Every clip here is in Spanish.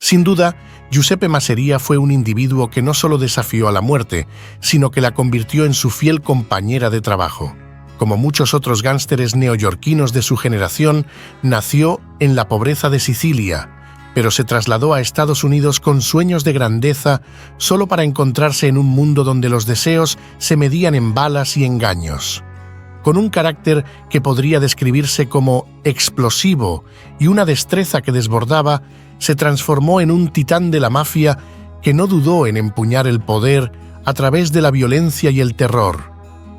Sin duda, Giuseppe Masseria fue un individuo que no solo desafió a la muerte, sino que la convirtió en su fiel compañera de trabajo. Como muchos otros gánsteres neoyorquinos de su generación, nació en la pobreza de Sicilia, pero se trasladó a Estados Unidos con sueños de grandeza solo para encontrarse en un mundo donde los deseos se medían en balas y engaños. Con un carácter que podría describirse como explosivo y una destreza que desbordaba, se transformó en un titán de la mafia que no dudó en empuñar el poder a través de la violencia y el terror.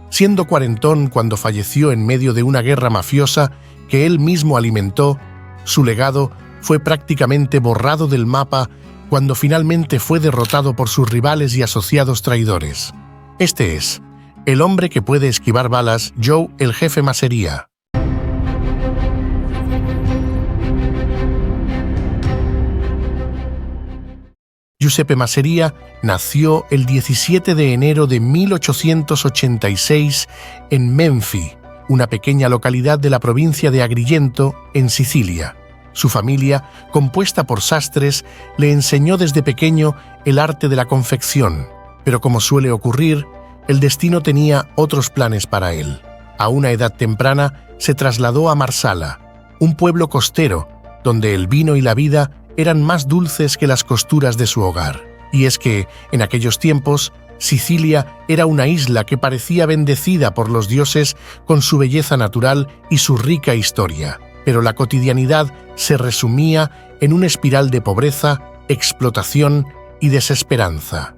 Siendo cuarentón cuando falleció en medio de una guerra mafiosa que él mismo alimentó, su legado fue prácticamente borrado del mapa cuando finalmente fue derrotado por sus rivales y asociados traidores. Este es el hombre que puede esquivar balas, Joe el Jefe Masseria. Giuseppe Masseria nació el 17 de enero de 1886 en Menfi, una pequeña localidad de la provincia de Agrigento, en Sicilia. Su familia, compuesta por sastres, le enseñó desde pequeño el arte de la confección, pero como suele ocurrir, el destino tenía otros planes para él. A una edad temprana se trasladó a Marsala, un pueblo costero, donde el vino y la vida eran más dulces que las costuras de su hogar. Y es que, en aquellos tiempos, Sicilia era una isla que parecía bendecida por los dioses con su belleza natural y su rica historia. Pero la cotidianidad se resumía en una espiral de pobreza, explotación y desesperanza.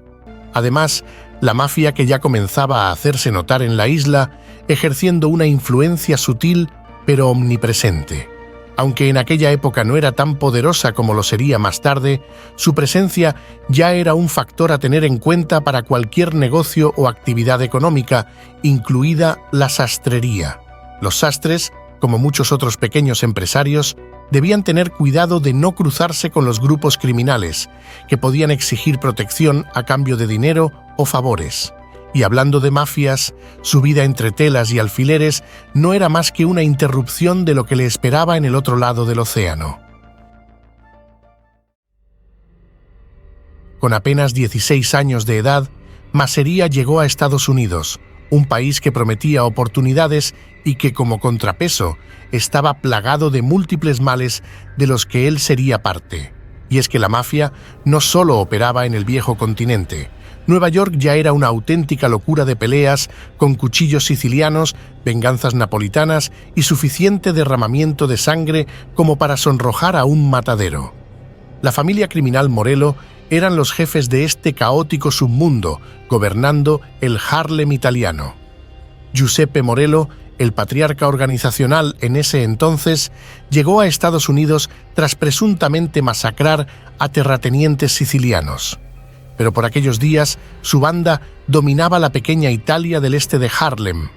Además, la mafia que ya comenzaba a hacerse notar en la isla, ejerciendo una influencia sutil pero omnipresente. Aunque en aquella época no era tan poderosa como lo sería más tarde, su presencia ya era un factor a tener en cuenta para cualquier negocio o actividad económica, incluida la sastrería. Los sastres, como muchos otros pequeños empresarios, debían tener cuidado de no cruzarse con los grupos criminales, que podían exigir protección a cambio de dinero o favores. Y hablando de mafias, su vida entre telas y alfileres no era más que una interrupción de lo que le esperaba en el otro lado del océano. Con apenas 16 años de edad, Masseria llegó a Estados Unidos, un país que prometía oportunidades y que, como contrapeso, estaba plagado de múltiples males de los que él sería parte. Y es que la mafia no solo operaba en el viejo continente. Nueva York ya era una auténtica locura de peleas, con cuchillos sicilianos, venganzas napolitanas y suficiente derramamiento de sangre como para sonrojar a un matadero. La familia criminal Morello eran los jefes de este caótico submundo, gobernando el Harlem italiano. Giuseppe Morello, el patriarca organizacional en ese entonces, llegó a Estados Unidos tras presuntamente masacrar a terratenientes sicilianos. Pero por aquellos días, su banda dominaba la pequeña Italia del este de Harlem,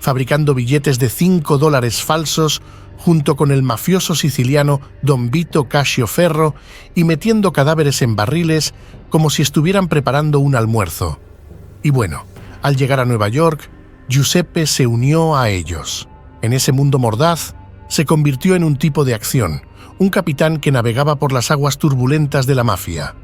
fabricando billetes de $5 falsos junto con el mafioso siciliano Don Vito Cascioferro y metiendo cadáveres en barriles como si estuvieran preparando un almuerzo. Y bueno, al llegar a Nueva York, Giuseppe se unió a ellos. En ese mundo mordaz, se convirtió en un tipo de acción, un capitán que navegaba por las aguas turbulentas de la mafia.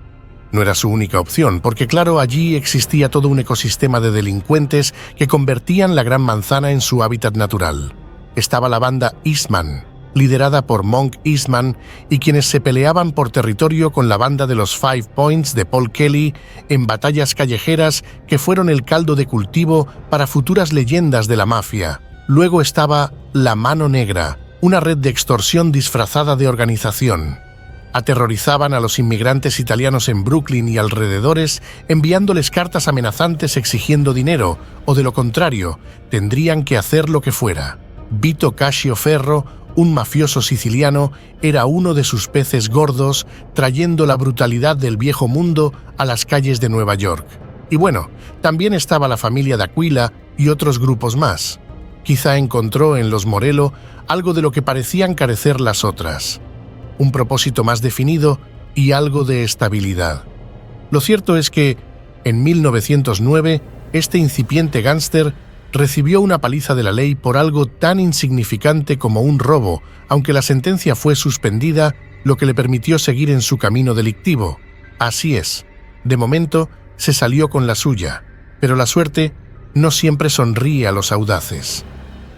No era su única opción, porque claro, allí existía todo un ecosistema de delincuentes que convertían la Gran Manzana en su hábitat natural. Estaba la banda Eastman, liderada por Monk Eastman, y quienes se peleaban por territorio con la banda de los Five Points de Paul Kelly en batallas callejeras que fueron el caldo de cultivo para futuras leyendas de la mafia. Luego estaba la Mano Negra, una red de extorsión disfrazada de organización. Aterrorizaban a los inmigrantes italianos en Brooklyn y alrededores, enviándoles cartas amenazantes exigiendo dinero, o de lo contrario, tendrían que hacer lo que fuera. Vito Cascioferro, un mafioso siciliano, era uno de sus peces gordos, trayendo la brutalidad del viejo mundo a las calles de Nueva York. Y bueno, también estaba la familia D'Aquila y otros grupos más. Quizá encontró en los Morello algo de lo que parecían carecer las otras: un propósito más definido y algo de estabilidad. Lo cierto es que, en 1909, este incipiente gánster recibió una paliza de la ley por algo tan insignificante como un robo, aunque la sentencia fue suspendida lo que le permitió seguir en su camino delictivo. Así es, de momento se salió con la suya, pero la suerte no siempre sonríe a los audaces.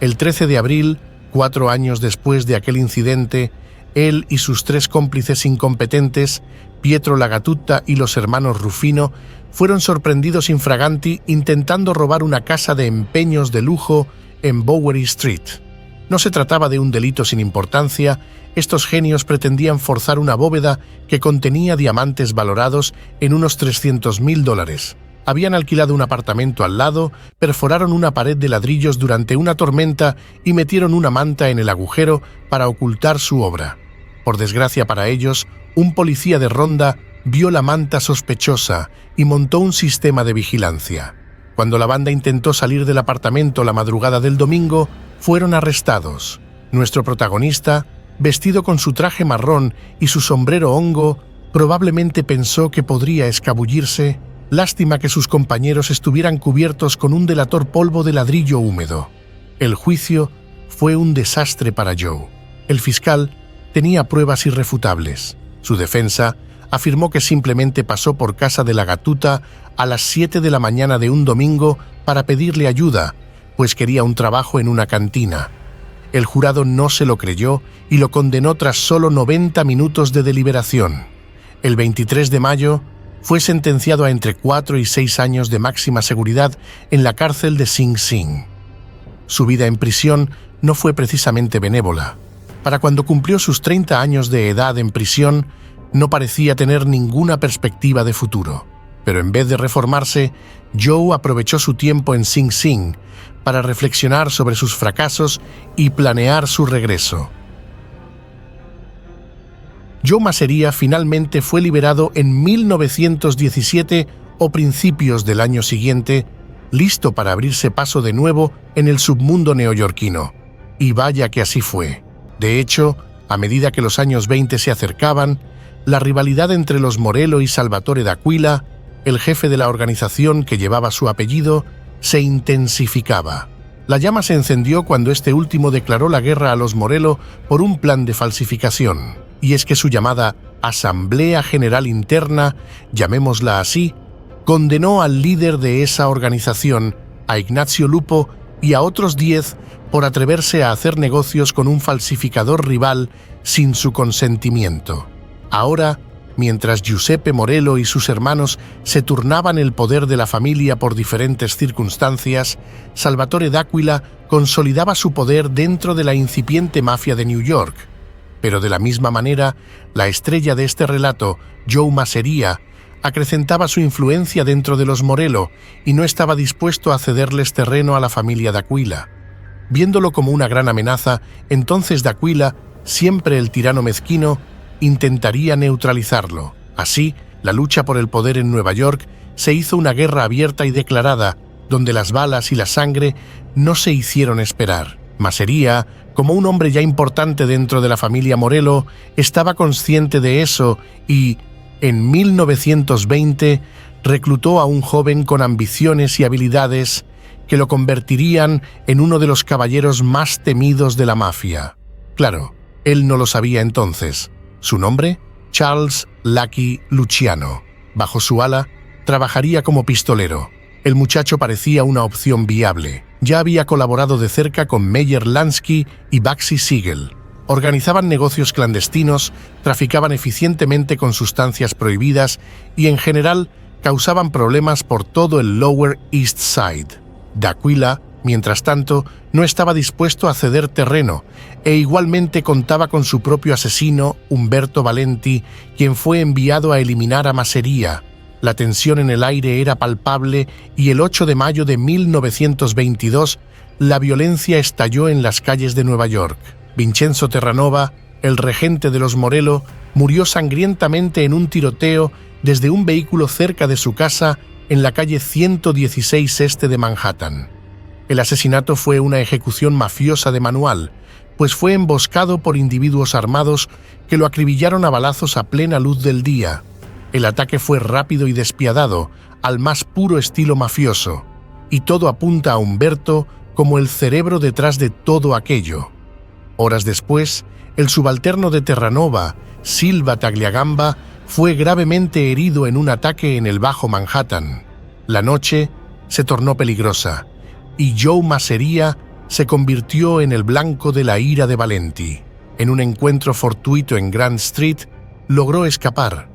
El 13 de abril, 4 años después de aquel incidente, él y sus 3 cómplices incompetentes, Pietro Lagatutta y los hermanos Rufino, fueron sorprendidos infraganti intentando robar una casa de empeños de lujo en Bowery Street. No se trataba de un delito sin importancia. Estos genios pretendían forzar una bóveda que contenía diamantes valorados en unos $300.000. Habían alquilado un apartamento al lado, perforaron una pared de ladrillos durante una tormenta y metieron una manta en el agujero para ocultar su obra. Por desgracia para ellos, un policía de ronda vio la manta sospechosa y montó un sistema de vigilancia. Cuando la banda intentó salir del apartamento la madrugada del domingo, fueron arrestados. Nuestro protagonista, vestido con su traje marrón y su sombrero hongo, probablemente pensó que podría escabullirse. Lástima que sus compañeros estuvieran cubiertos con un delator polvo de ladrillo húmedo. El juicio fue un desastre para Joe. El fiscal tenía pruebas irrefutables. Su defensa afirmó que simplemente pasó por casa de Lagatutta a las 7 de la mañana de un domingo para pedirle ayuda, pues quería un trabajo en una cantina. El jurado no se lo creyó y lo condenó tras solo 90 minutos de deliberación. El 23 de mayo fue sentenciado a entre 4 y 6 años de máxima seguridad en la cárcel de Sing Sing. Su vida en prisión no fue precisamente benévola. Para cuando cumplió sus 30 años de edad en prisión, no parecía tener ninguna perspectiva de futuro. Pero en vez de reformarse, Joe aprovechó su tiempo en Sing Sing para reflexionar sobre sus fracasos y planear su regreso. Joe Masseria finalmente fue liberado en 1917 o principios del año siguiente, listo para abrirse paso de nuevo en el submundo neoyorquino. Y vaya que así fue. De hecho, a medida que los años 20 se acercaban, la rivalidad entre los Morello y Salvatore D'Aquila, el jefe de la organización que llevaba su apellido, se intensificaba. La llama se encendió cuando este último declaró la guerra a los Morello por un plan de falsificación. Y es que su llamada Asamblea General Interna, llamémosla así, condenó al líder de esa organización, a Ignazio Lupo, y a otros 10 por atreverse a hacer negocios con un falsificador rival sin su consentimiento. Ahora, mientras Giuseppe Morello y sus hermanos se turnaban el poder de la familia por diferentes circunstancias, Salvatore D'Aquila consolidaba su poder dentro de la incipiente mafia de New York. Pero de la misma manera, la estrella de este relato, Joe Masseria, acrecentaba su influencia dentro de los Morello y no estaba dispuesto a cederles terreno a la familia D'Aquila. Viéndolo como una gran amenaza, entonces D'Aquila, siempre el tirano mezquino, intentaría neutralizarlo. Así, la lucha por el poder en Nueva York se hizo una guerra abierta y declarada, donde las balas y la sangre no se hicieron esperar. Masseria, como un hombre ya importante dentro de la familia Morello, estaba consciente de eso y, en 1920, reclutó a un joven con ambiciones y habilidades que lo convertirían en uno de los caballeros más temidos de la mafia. Claro, él no lo sabía entonces. Su nombre, Charles Lucky Luciano. Bajo su ala, trabajaría como pistolero. El muchacho parecía una opción viable. Ya había colaborado de cerca con Meyer Lansky y Bugsy Siegel. Organizaban negocios clandestinos, traficaban eficientemente con sustancias prohibidas y, en general, causaban problemas por todo el Lower East Side. D'Aquila, mientras tanto, no estaba dispuesto a ceder terreno e igualmente contaba con su propio asesino, Umberto Valenti, quien fue enviado a eliminar a Masseria. La tensión en el aire era palpable y el 8 de mayo de 1922 la violencia estalló en las calles de Nueva York. Vincenzo Terranova, el regente de los Morello, murió sangrientamente en un tiroteo desde un vehículo cerca de su casa en la calle 116 este de Manhattan. El asesinato fue una ejecución mafiosa de manual, pues fue emboscado por individuos armados que lo acribillaron a balazos a plena luz del día. El ataque fue rápido y despiadado, al más puro estilo mafioso, y todo apunta a Umberto como el cerebro detrás de todo aquello. Horas después, el subalterno de Terranova, Silva Tagliagamba, fue gravemente herido en un ataque en el Bajo Manhattan. La noche se tornó peligrosa y Joe Masseria se convirtió en el blanco de la ira de Valenti. En un encuentro fortuito en Grand Street, logró escapar,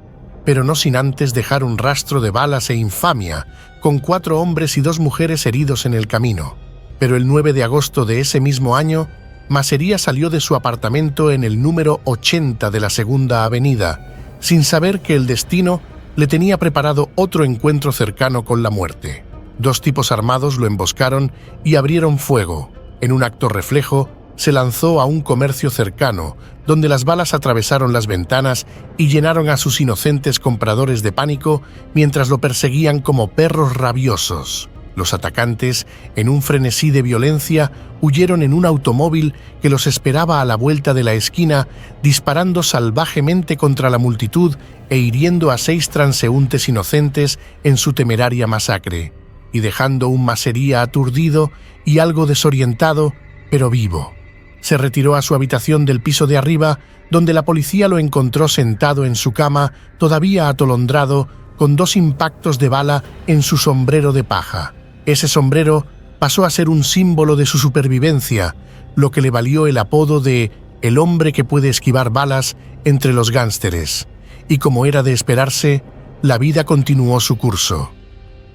pero no sin antes dejar un rastro de balas e infamia, con 4 hombres y 2 mujeres heridos en el camino. Pero el 9 de agosto de ese mismo año, Masseria salió de su apartamento en el número 80 de la Segunda Avenida, sin saber que el destino le tenía preparado otro encuentro cercano con la muerte. 2 tipos armados lo emboscaron y abrieron fuego. En un acto reflejo, se lanzó a un comercio cercano, donde las balas atravesaron las ventanas y llenaron a sus inocentes compradores de pánico mientras lo perseguían como perros rabiosos. Los atacantes, en un frenesí de violencia, huyeron en un automóvil que los esperaba a la vuelta de la esquina, disparando salvajemente contra la multitud e hiriendo a 6 transeúntes inocentes en su temeraria masacre, y dejando un Masseria aturdido y algo desorientado, pero vivo. Se retiró a su habitación del piso de arriba, donde la policía lo encontró sentado en su cama, todavía atolondrado, con 2 impactos de bala en su sombrero de paja. Ese sombrero pasó a ser un símbolo de su supervivencia, lo que le valió el apodo de «el hombre que puede esquivar balas» entre los gánsteres. Y como era de esperarse, la vida continuó su curso.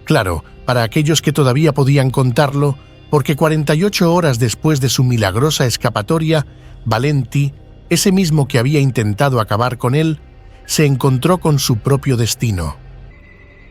Claro, para aquellos que todavía podían contarlo, porque 48 horas después de su milagrosa escapatoria, Valenti, ese mismo que había intentado acabar con él, se encontró con su propio destino.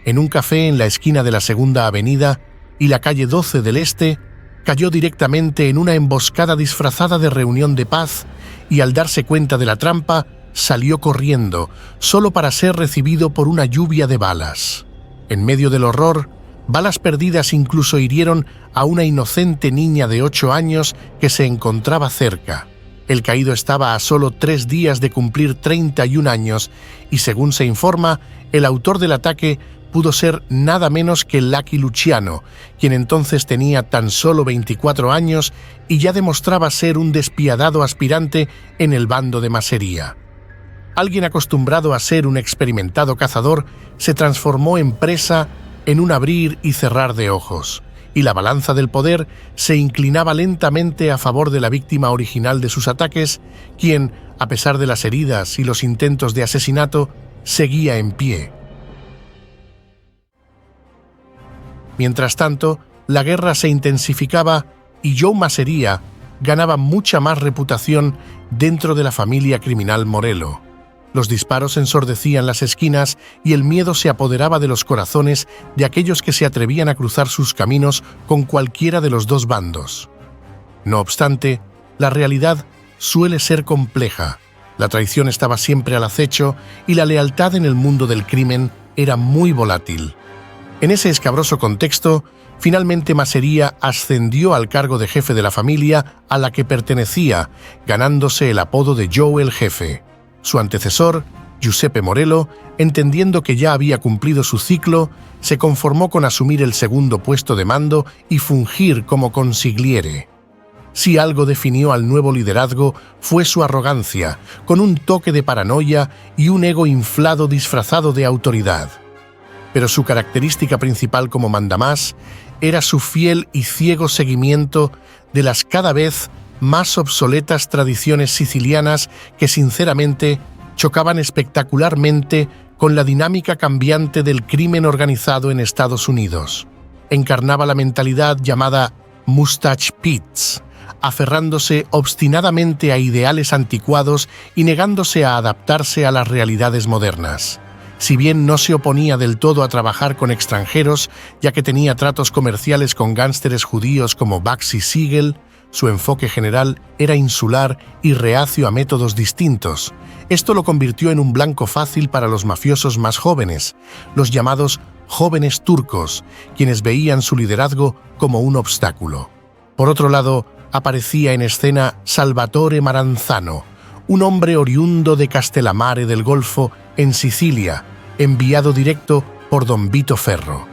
En un café en la esquina de la Segunda Avenida y la calle 12 del Este, cayó directamente en una emboscada disfrazada de reunión de paz y al darse cuenta de la trampa, salió corriendo, solo para ser recibido por una lluvia de balas. En medio del horror, balas perdidas incluso hirieron a una inocente niña de 8 años que se encontraba cerca. El caído estaba a solo 3 días de cumplir 31 años y, según se informa, el autor del ataque pudo ser nada menos que Lucky Luciano, quien entonces tenía tan solo 24 años y ya demostraba ser un despiadado aspirante en el bando de Masseria. Alguien acostumbrado a ser un experimentado cazador se transformó en presa en un abrir y cerrar de ojos, y la balanza del poder se inclinaba lentamente a favor de la víctima original de sus ataques, quien, a pesar de las heridas y los intentos de asesinato, seguía en pie. Mientras tanto, la guerra se intensificaba y Joe Masseria ganaba mucha más reputación dentro de la familia criminal Morello. Los disparos ensordecían las esquinas y el miedo se apoderaba de los corazones de aquellos que se atrevían a cruzar sus caminos con cualquiera de los 2 bandos. No obstante, la realidad suele ser compleja. La traición estaba siempre al acecho y la lealtad en el mundo del crimen era muy volátil. En ese escabroso contexto, finalmente Masseria ascendió al cargo de jefe de la familia a la que pertenecía, ganándose el apodo de Joe el Jefe. Su antecesor, Giuseppe Morello, entendiendo que ya había cumplido su ciclo, se conformó con asumir el segundo puesto de mando y fungir como consigliere. Si algo definió al nuevo liderazgo fue su arrogancia, con un toque de paranoia y un ego inflado disfrazado de autoridad. Pero su característica principal como mandamás era su fiel y ciego seguimiento de las cada vez más obsoletas tradiciones sicilianas que sinceramente chocaban espectacularmente con la dinámica cambiante del crimen organizado en Estados Unidos. Encarnaba la mentalidad llamada Mustache Pits, aferrándose obstinadamente a ideales anticuados y negándose a adaptarse a las realidades modernas. Si bien no se oponía del todo a trabajar con extranjeros, ya que tenía tratos comerciales con gánsteres judíos como Bugsy Siegel, su enfoque general era insular y reacio a métodos distintos. Esto lo convirtió en un blanco fácil para los mafiosos más jóvenes, los llamados jóvenes turcos, quienes veían su liderazgo como un obstáculo. Por otro lado, aparecía en escena Salvatore Maranzano, un hombre oriundo de Castellammare del Golfo, en Sicilia, enviado directo por Don Vito Ferro.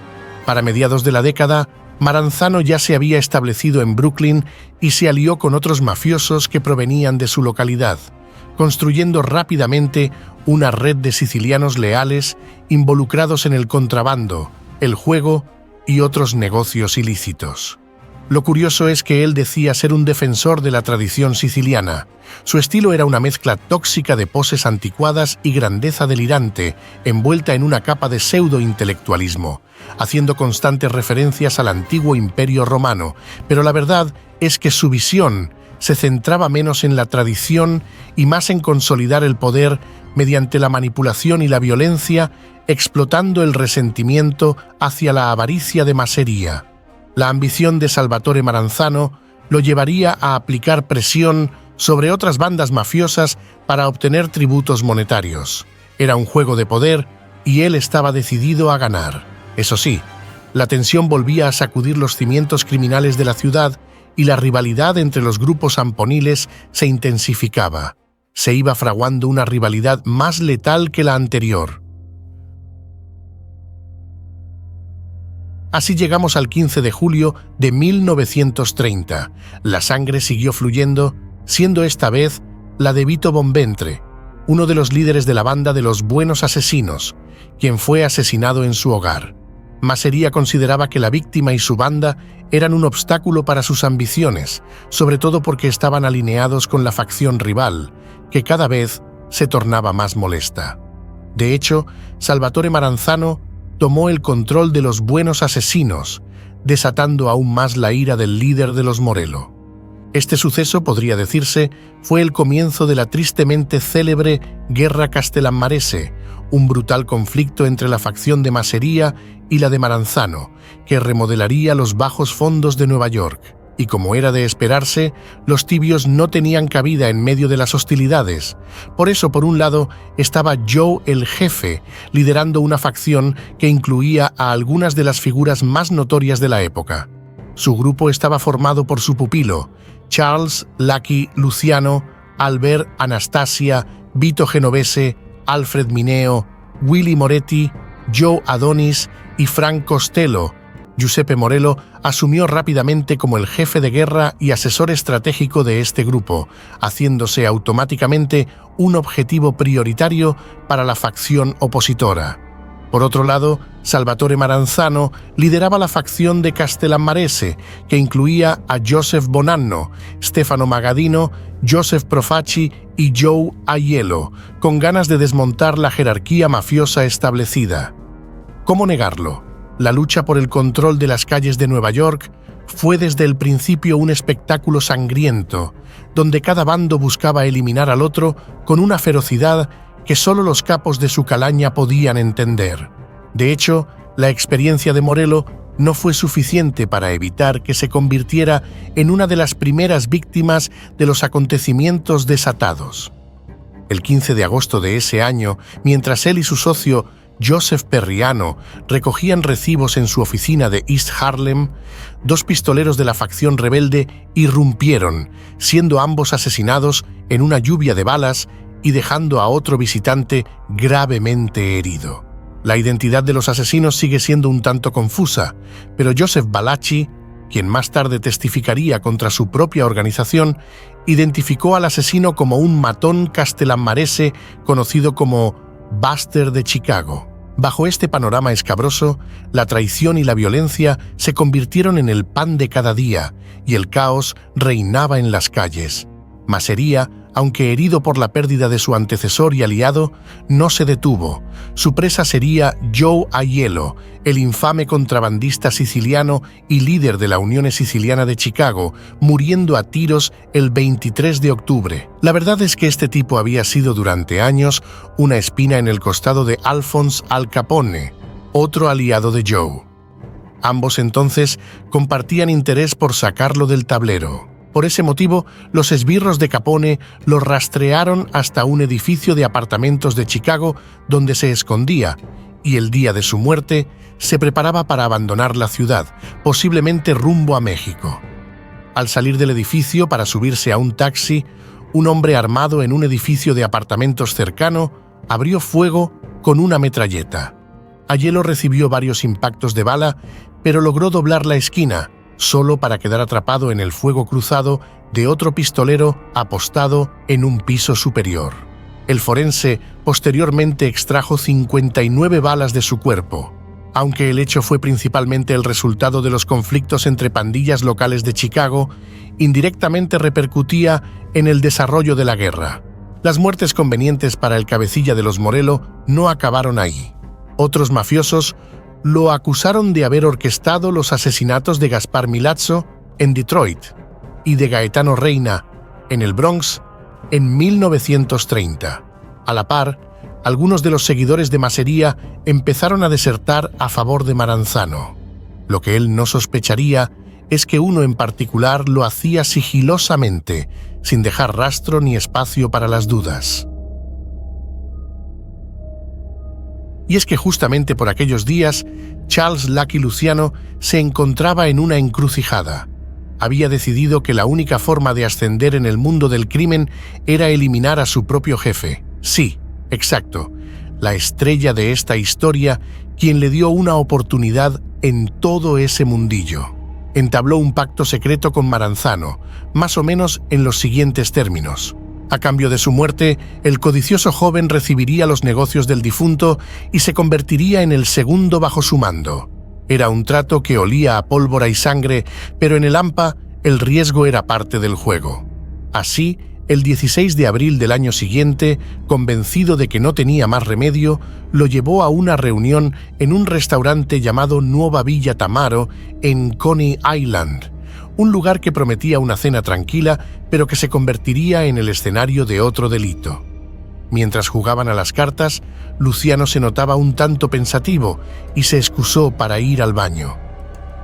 Para mediados de la década, Maranzano ya se había establecido en Brooklyn y se alió con otros mafiosos que provenían de su localidad, construyendo rápidamente una red de sicilianos leales involucrados en el contrabando, el juego y otros negocios ilícitos. Lo curioso es que él decía ser un defensor de la tradición siciliana. Su estilo era una mezcla tóxica de poses anticuadas y grandeza delirante, envuelta en una capa de pseudo-intelectualismo, haciendo constantes referencias al antiguo imperio romano, pero la verdad es que su visión se centraba menos en la tradición y más en consolidar el poder mediante la manipulación y la violencia, explotando el resentimiento hacia la avaricia de Masseria. La ambición de Salvatore Maranzano lo llevaría a aplicar presión sobre otras bandas mafiosas para obtener tributos monetarios. Era un juego de poder y él estaba decidido a ganar. Eso sí, la tensión volvía a sacudir los cimientos criminales de la ciudad y la rivalidad entre los grupos samponiles se intensificaba. Se iba fraguando una rivalidad más letal que la anterior. Así llegamos al 15 de julio de 1930. La sangre siguió fluyendo, siendo esta vez la de Vito Bonventre, uno de los líderes de la banda de los Buenos Asesinos, quien fue asesinado en su hogar. Masseria consideraba que la víctima y su banda eran un obstáculo para sus ambiciones, sobre todo porque estaban alineados con la facción rival, que cada vez se tornaba más molesta. De hecho, Salvatore Maranzano tomó el control de los Buenos Asesinos, desatando aún más la ira del líder de los Morello. Este suceso, podría decirse, fue el comienzo de la tristemente célebre Guerra Castellammarese, un brutal conflicto entre la facción de Masseria y la de Maranzano, que remodelaría los bajos fondos de Nueva York. Y como era de esperarse, los tibios no tenían cabida en medio de las hostilidades. Por eso, por un lado, estaba Joe el Jefe, liderando una facción que incluía a algunas de las figuras más notorias de la época. Su grupo estaba formado por su pupilo, Charles Lucky Luciano, Albert Anastasia, Vito Genovese, Alfred Mineo, Willy Moretti, Joe Adonis y Frank Costello. Giuseppe Morello asumió rápidamente como el jefe de guerra y asesor estratégico de este grupo, haciéndose automáticamente un objetivo prioritario para la facción opositora. Por otro lado, Salvatore Maranzano lideraba la facción de Castellammarese, que incluía a Joseph Bonanno, Stefano Magadino, Joseph Profaci y Joe Aiello, con ganas de desmontar la jerarquía mafiosa establecida. ¿Cómo negarlo? La lucha por el control de las calles de Nueva York fue desde el principio un espectáculo sangriento, donde cada bando buscaba eliminar al otro con una ferocidad que solo los capos de su calaña podían entender. De hecho, la experiencia de Morello no fue suficiente para evitar que se convirtiera en una de las primeras víctimas de los acontecimientos desatados. El 15 de agosto de ese año, mientras él y su socio Joseph Perriano recogían recibos en su oficina de East Harlem, dos pistoleros de la facción rebelde irrumpieron, siendo ambos asesinados en una lluvia de balas y dejando a otro visitante gravemente herido. La identidad de los asesinos sigue siendo un tanto confusa, pero Joseph Valachi, quien más tarde testificaría contra su propia organización, identificó al asesino como un matón castellammarese conocido como Buster de Chicago. Bajo este panorama escabroso, la traición y la violencia se convirtieron en el pan de cada día y el caos reinaba en las calles. Masseria, aunque herido por la pérdida de su antecesor y aliado, no se detuvo. Su presa sería Joe Aiello, el infame contrabandista siciliano y líder de la Unión Siciliana de Chicago, muriendo a tiros el 23 de octubre. La verdad es que este tipo había sido durante años una espina en el costado de Alphonse Al Capone, otro aliado de Joe. Ambos entonces compartían interés por sacarlo del tablero. Por ese motivo, los esbirros de Capone lo rastrearon hasta un edificio de apartamentos de Chicago donde se escondía, y el día de su muerte se preparaba para abandonar la ciudad, posiblemente rumbo a México. Al salir del edificio para subirse a un taxi, un hombre armado en un edificio de apartamentos cercano abrió fuego con una metralleta. Aiello recibió varios impactos de bala, pero logró doblar la esquina, solo para quedar atrapado en el fuego cruzado de otro pistolero apostado en un piso superior. El forense posteriormente extrajo 59 balas de su cuerpo. Aunque el hecho fue principalmente el resultado de los conflictos entre pandillas locales de Chicago, indirectamente repercutía en el desarrollo de la guerra. Las muertes convenientes para el cabecilla de los Morello no acabaron ahí. Otros mafiosos lo acusaron de haber orquestado los asesinatos de Gaspar Milazzo en Detroit y de Gaetano Reina en el Bronx en 1930. A la par, algunos de los seguidores de Masseria empezaron a desertar a favor de Maranzano. Lo que él no sospecharía es que uno en particular lo hacía sigilosamente, sin dejar rastro ni espacio para las dudas. Y es que justamente por aquellos días, Charles Lucky Luciano se encontraba en una encrucijada. Había decidido que la única forma de ascender en el mundo del crimen era eliminar a su propio jefe. Sí, exacto, la estrella de esta historia, quien le dio una oportunidad en todo ese mundillo. Entabló un pacto secreto con Maranzano, más o menos en los siguientes términos. A cambio de su muerte, el codicioso joven recibiría los negocios del difunto y se convertiría en el segundo bajo su mando. Era un trato que olía a pólvora y sangre, pero en el AMPA el riesgo era parte del juego. Así, el 16 de abril del año siguiente, convencido de que no tenía más remedio, lo llevó a una reunión en un restaurante llamado Nuova Villa Tamaro en Coney Island, un lugar que prometía una cena tranquila, pero que se convertiría en el escenario de otro delito. Mientras jugaban a las cartas, Luciano se notaba un tanto pensativo y se excusó para ir al baño.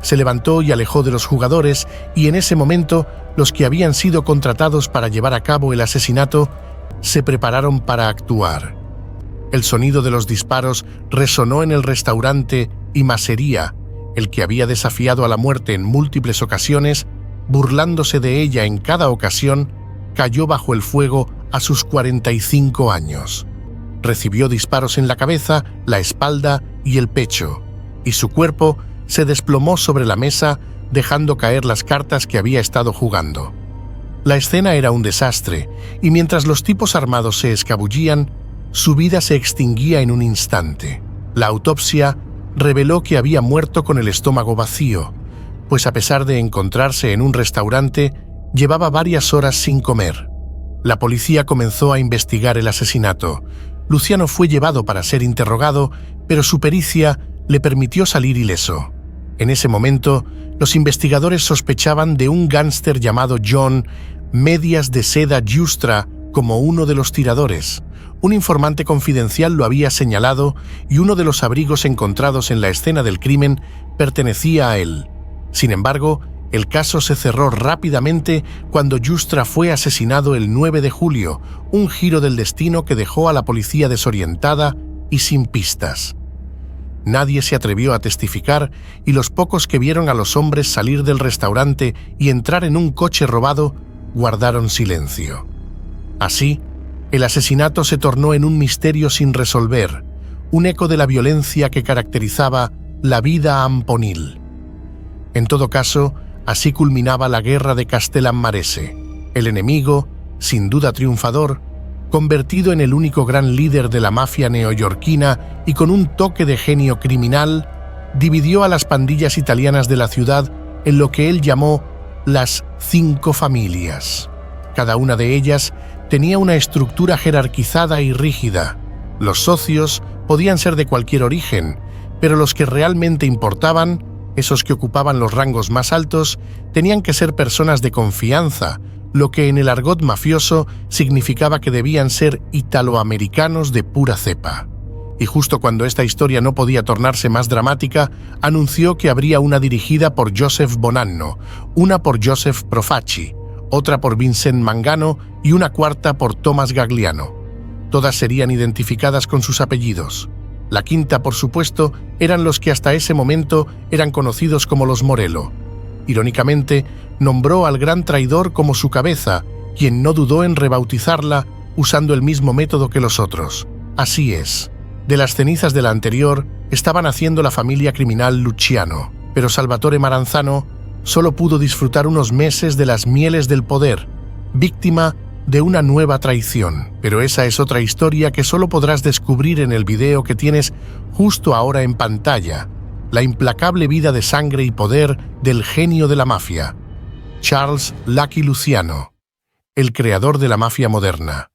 Se levantó y alejó de los jugadores, y en ese momento los que habían sido contratados para llevar a cabo el asesinato se prepararon para actuar. El sonido de los disparos resonó en el restaurante y Masseria, el que había desafiado a la muerte en múltiples ocasiones, burlándose de ella en cada ocasión, cayó bajo el fuego a sus 45 años. Recibió disparos en la cabeza, la espalda y el pecho, y su cuerpo se desplomó sobre la mesa, dejando caer las cartas que había estado jugando. La escena era un desastre, y mientras los tipos armados se escabullían, su vida se extinguía en un instante. La autopsia reveló que había muerto con el estómago vacío, pues a pesar de encontrarse en un restaurante, llevaba varias horas sin comer. La policía comenzó a investigar el asesinato. Luciano fue llevado para ser interrogado, pero su pericia le permitió salir ileso. En ese momento, los investigadores sospechaban de un gángster llamado John Medias de Seda Giustra como uno de los tiradores. Un informante confidencial lo había señalado y uno de los abrigos encontrados en la escena del crimen pertenecía a él. Sin embargo, el caso se cerró rápidamente cuando Giustra fue asesinado el 9 de julio, un giro del destino que dejó a la policía desorientada y sin pistas. Nadie se atrevió a testificar y los pocos que vieron a los hombres salir del restaurante y entrar en un coche robado guardaron silencio. Así, el asesinato se tornó en un misterio sin resolver, un eco de la violencia que caracterizaba la vida amponil. En todo caso, así culminaba la guerra de Castellammarese. El enemigo, sin duda triunfador, convertido en el único gran líder de la mafia neoyorquina y con un toque de genio criminal, dividió a las pandillas italianas de la ciudad en lo que él llamó las 5 familias. Cada una de ellas tenía una estructura jerarquizada y rígida. Los socios podían ser de cualquier origen, pero los que realmente importaban, esos que ocupaban los rangos más altos, tenían que ser personas de confianza, lo que en el argot mafioso significaba que debían ser italoamericanos de pura cepa. Y justo cuando esta historia no podía tornarse más dramática, anunció que habría una dirigida por Joseph Bonanno, una por Joseph Profaci, otra por Vincent Mangano y una cuarta por Thomas Gagliano. Todas serían identificadas con sus apellidos. La quinta, por supuesto, eran los que hasta ese momento eran conocidos como los Morello. Irónicamente, nombró al gran traidor como su cabeza, quien no dudó en rebautizarla usando el mismo método que los otros. Así es, De las cenizas de la anterior estaba naciendo la familia criminal Luciano, pero Salvatore Maranzano solo pudo disfrutar unos meses de las mieles del poder, víctima de una nueva traición. Pero esa es otra historia que solo podrás descubrir en el video que tienes justo ahora en pantalla: la implacable vida de sangre y poder del genio de la mafia, Charles Lucky Luciano, el creador de la mafia moderna.